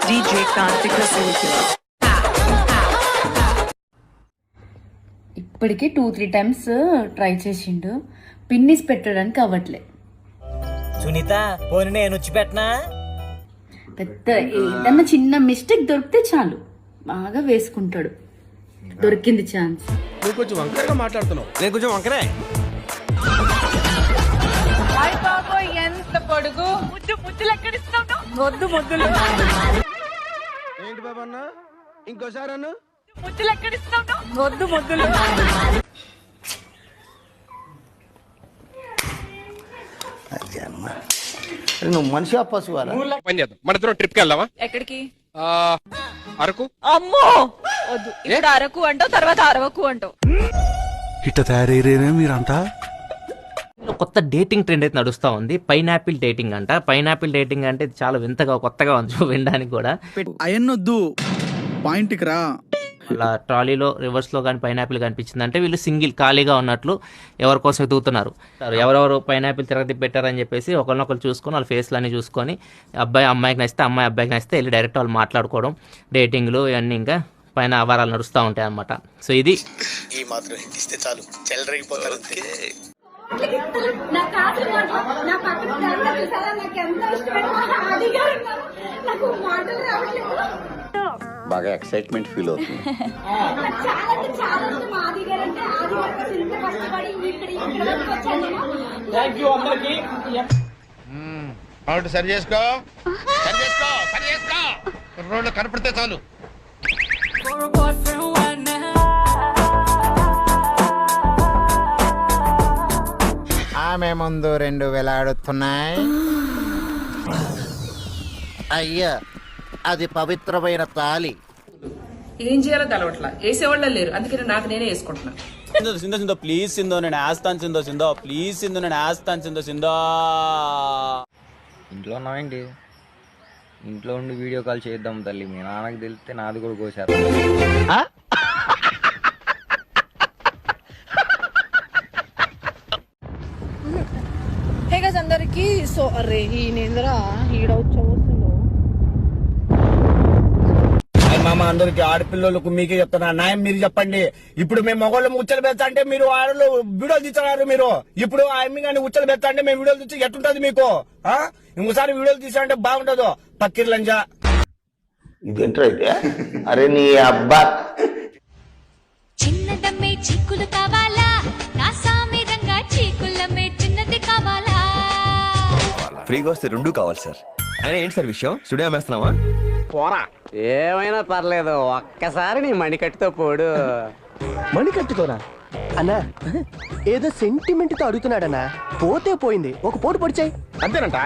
DJ Kartika Silkila. ఇప్పటికీ 2-3 times try చేసిండు, పిన్నిస్ పెట్టడానికి అవ్వట్లే. సునీత పోనీ నేను వచ్చి పెట్టనా? పెద్ద ఏదన్నా చిన్న మిస్టేక్ దొరికితే చాలు బాగా వేసుకుంటాడు. దొరికింది ఛాన్స్. నువ్వు కొంచెం వంకరగా మాట్లాడుతున్నావు. నేను కొంచెం వంకరే. ఎంత పొడుగు ముద్దులు ఎక్కడిస్తావు? ముద్దులు ఏంటి బాబా అన్న, ఇంకోసారి అన్న ముద్దులు ఎక్కడిస్తావు? ముద్దులు నువ్వు మనిషి పశువాలా? పని చేద్దాం, మన ఇద్దరం ట్రిప్ కి వెళ్దామా? ఎక్కడికి? అరకు. అమ్మో వద్దు, ఇప్పుడు అరకు అంటావు, తర్వాత అరవకు అంటావు. ఇట్ట తయారయ్యేనే మీరంతా. కొత్త డేటింగ్ ట్రెండ్ అయితే నడుస్తూ ఉంది, పైనాపిల్ డేటింగ్ అంట. పైనాపిల్ డేటింగ్ అంటే చాలా వింతగా కొత్తగా ఉంది వినడానికి కూడా. అయన్నొద్దు, పాయింట్కి రా. అలా ట్రాలీలో రివర్స్లో కానీ పైనాపిల్ కనిపించింది అంటే వీళ్ళు సింగిల్ ఖాళీగా ఉన్నట్లు ఎవరి కోసం ఎదుగుతున్నారు. ఎవరెవరు పైనాపిల్ తిరగతి పెట్టారని చెప్పేసి ఒకరినొకరు చూసుకొని వాళ్ళ ఫేస్లు అన్నీ చూసుకొని అబ్బాయి అమ్మాయికి నచ్చితే అమ్మాయి అబ్బాయికి నచ్చితే వెళ్ళి డైరెక్ట్ వాళ్ళు మాట్లాడుకోవడం, డేటింగ్లు ఇవన్నీ ఇంకా పైన అవారాలు నడుస్తూ ఉంటాయి అన్నమాట. సో ఇది ఈ మాత్రం ఇస్తే చాలు, చెల్లరగిపోతారు. బాగా ఎక్సైట్మెంట్ ఫీల్ అవుతుంది. సరి చేసుకో, రోడ్లు కనపడితే చాలు. ఆమె ముందు 2 వేలాడుతున్నాయి. అయ్యా, అది పవిత్రమైన తాలి. ఏం చేయాలో తెలవట్లా, వేసేవాళ్ళ లేరు, అందుకే నాకు నేనే వేసుకుంటున్నా. సిందో ప్లీజ్ సిందో నేను వేస్తాను. సిందో ప్లీజ్ సిందో నేను వేస్తాను. సిందో ఇంట్లో ఉన్నావేంటి? ఇంట్లో ఉండి వీడియో కాల్ చేద్దాం తల్లి. మీ నాన్నకి తెలిస్తే నాది కూడా కోసారు. హే గైస్ అందరికి. సో అరే ఈయనేంద్రా ఈడొచ్చావు. మామ అందరికి ఆడపిల్లలకు మీకే చెప్తున్నా, న్యాయం మీరు చెప్పండి. ఇప్పుడు మేము మొగోళ్ళు ముచ్చలు పెడతా అంటే మీరు ఆడలు వీడియోలు తీస్తున్నారు. మీరు ఇప్పుడు ఆమె కానీ ఉచ్చలు పెడతా అంటే మేము వీడియోలు తీసి ఎట్టుంటది మీకు? ఇంకోసారి వీడియోలు తీసారంటే బాగుంటదో పక్కిర్ లంజా. ఇదేంటైతే? అరే నీ అబ్బా, చిన్నదమ్మే చీకులు కావాలా, నా సామి రంగా చీకులమ్మే చిన్నది కావాలా. ఫ్రీగా వస్తే 2 కావాలి సార్. అయినా ఏంటి సార్ విషయం? స్టూడియో అమ్మేస్తున్నావా? పోరా, ఏమైనా పర్లేదు, ఒక్కసారి నీ మణికట్టుతో పోడు. మణికట్టుతోనా అన్నా? ఏదో సెంటిమెంట్ తో అడుగుతున్నాడన్నా. పోతే పోయింది, ఒక పోటు పొడిచాయి అంతేనంట.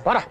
పోరా.